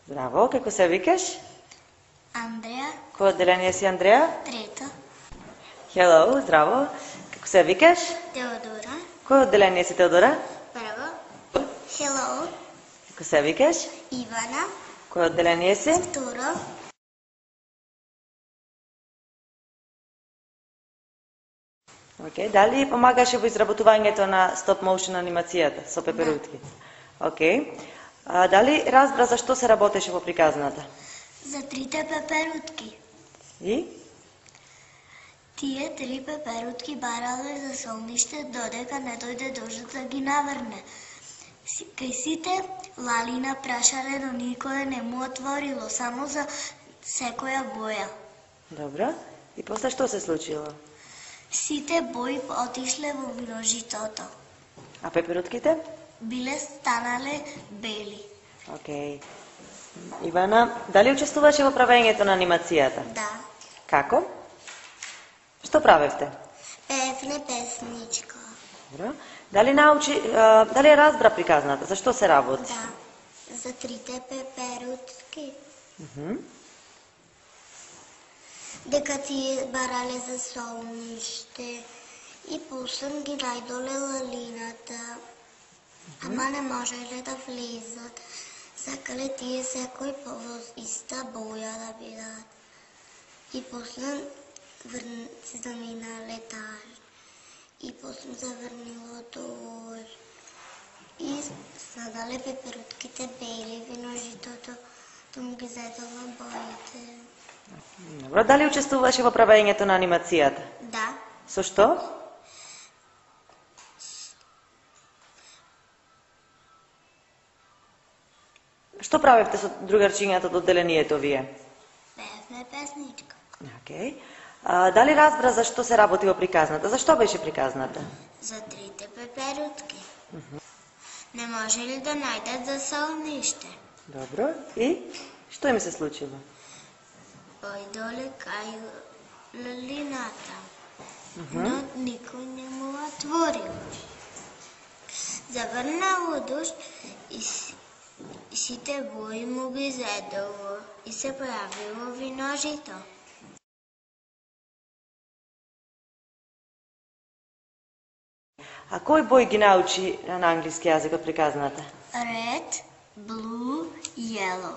Здраво, како се викаш? Андреја. Кој одделение си, Андреја? Трето. Hello, здраво. Како се викаш? Теодора. Кој одделение си, Теодора? Прво. Hello. Како се викаш? Ивана. Кој одделение си? Второ. Океј, дали помагаше во изработувањето на стоп моушен анимацијата со пеперутки? Океј. Дали разбра за што се работеше во приказната? За трите пеперутки. И? Тие три пеперутки барале за солниште додека не дојде дождот да ги наврне. Кај сите лалина прашале, но никој не му отворило, само за секоја боја. Добро. И после што се случило? Сите бои отишле во виножитото. А пеперутките? Биле станале бели. Океј. Ивана, дали учествуваше во правењето на анимацијата? Да. Како? Што правевте? Певне песничка. Добро. Дали разбра приказната? За што се работи? Да. За трите пеперутки. Дека тие барале за солниште и после ги најдоле лалината. Ама не можеле да влезат. Сакале тие секој по иста боја да бидат. И после се заминале таж. И после заврнило дожд. И станале пеперутките бели, виножитото, му ги зедола боите. Добро, дали учествуваше во правењето на анимацијата? Да. Со што? Што правевте со другарчињата од одделението вие? Певне песничка. Океј. Дали разбра за што се работи во приказната? За што беше приказната? За трите пеперутки. Не можеле да најдат за солниште. Добро. И? Што им се случило? Појдоле кај лалината. Но никој не му отворил. Заврнало дожд и сите бои му ги зедово и се појавило виножито. А кој бој ги научи на англиски јазик од приказната? Red, blue, yellow.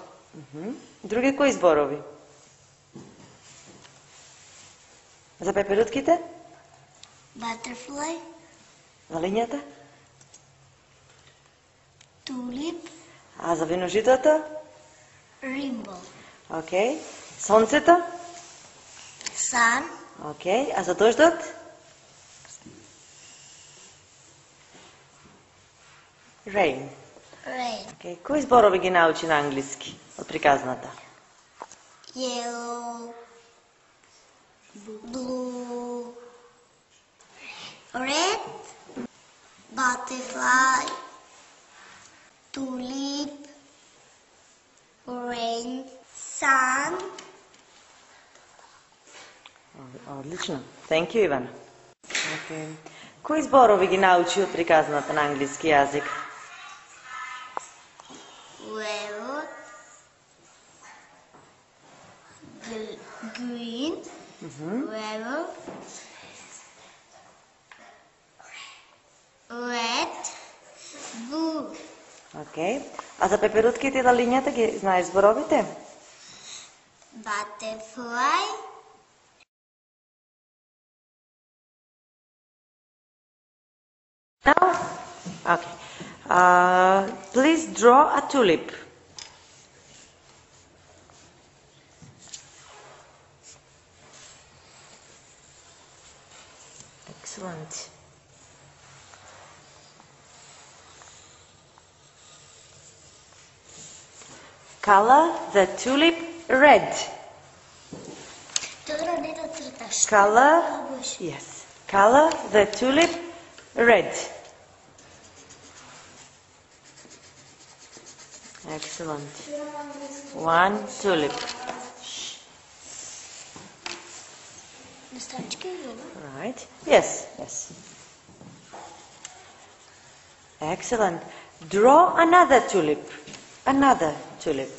Други кои зборови? За пеперутките? Butterfly, Лалињата? tulip, А за виножитото? rainbow. Океј. Сонцето? Sun, Океј. А за дождот? Rain. rain. Океј. Кои зборови ги научи на англиски од приказната? Yellow, blue, red, butterfly, tulip, rain, sun. Одлично. Thank you, Ивана. Океј. Кои зборови ги научи од приказната на англиски јазик? Yellow, green, yellow, red, blue. Океј. А за пеперутките и лалињата ги знаеш зборовите? Butterfly, Now? Okay. Please draw a tulip. Excellent. Color the tulip red. Тодор, не да црташ. Color, yes. Color the tulip red. Excellent. One tulip. Right. Yes, yes. Excellent. Draw another tulip. Another tulip.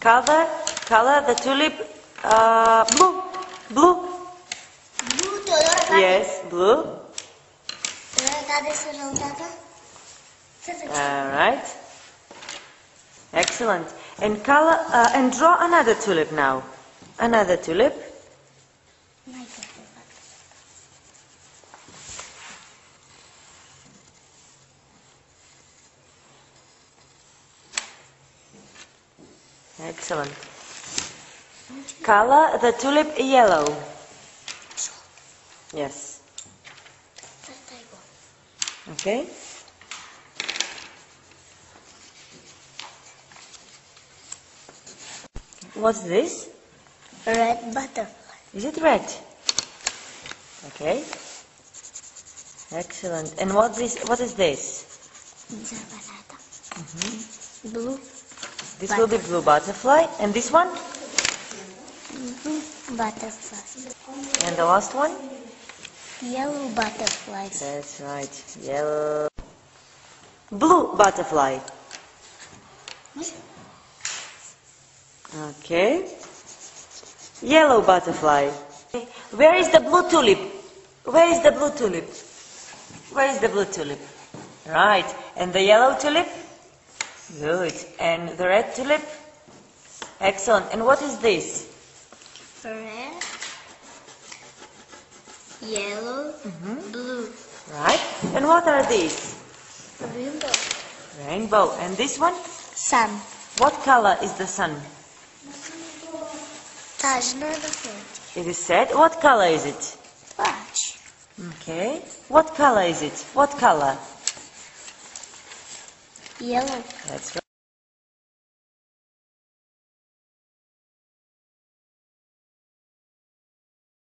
Color the tulip blue. Blue. Blue, Teodora, kade? Yes, blue. Teodora, kade se žълтата? All right. Excellent. And color and draw another tulip now. Another tulip. Excellent. Color the tulip yellow. Yes. Okay. What's this? Red butterfly. Is it red? Okay. Excellent. And what is this? Blue. This will be blue butterfly. And this one? Blue butterfly. And the last one? Yellow butterflies. That's right. Yellow. Blue butterfly. Okay. Yellow butterfly. Where is the blue tulip? Where is the blue tulip? Where is the blue tulip? Right. And the yellow tulip? Good. And the red tulip? Excellent. And what is this? Red, yellow, blue. Right. And what are these? Rainbow. Rainbow. And this one? Sun. What color is the sun? Tajna da frente. It is said. What color is it? Watch. Okay. What color is it? What color? Yellow. That's right.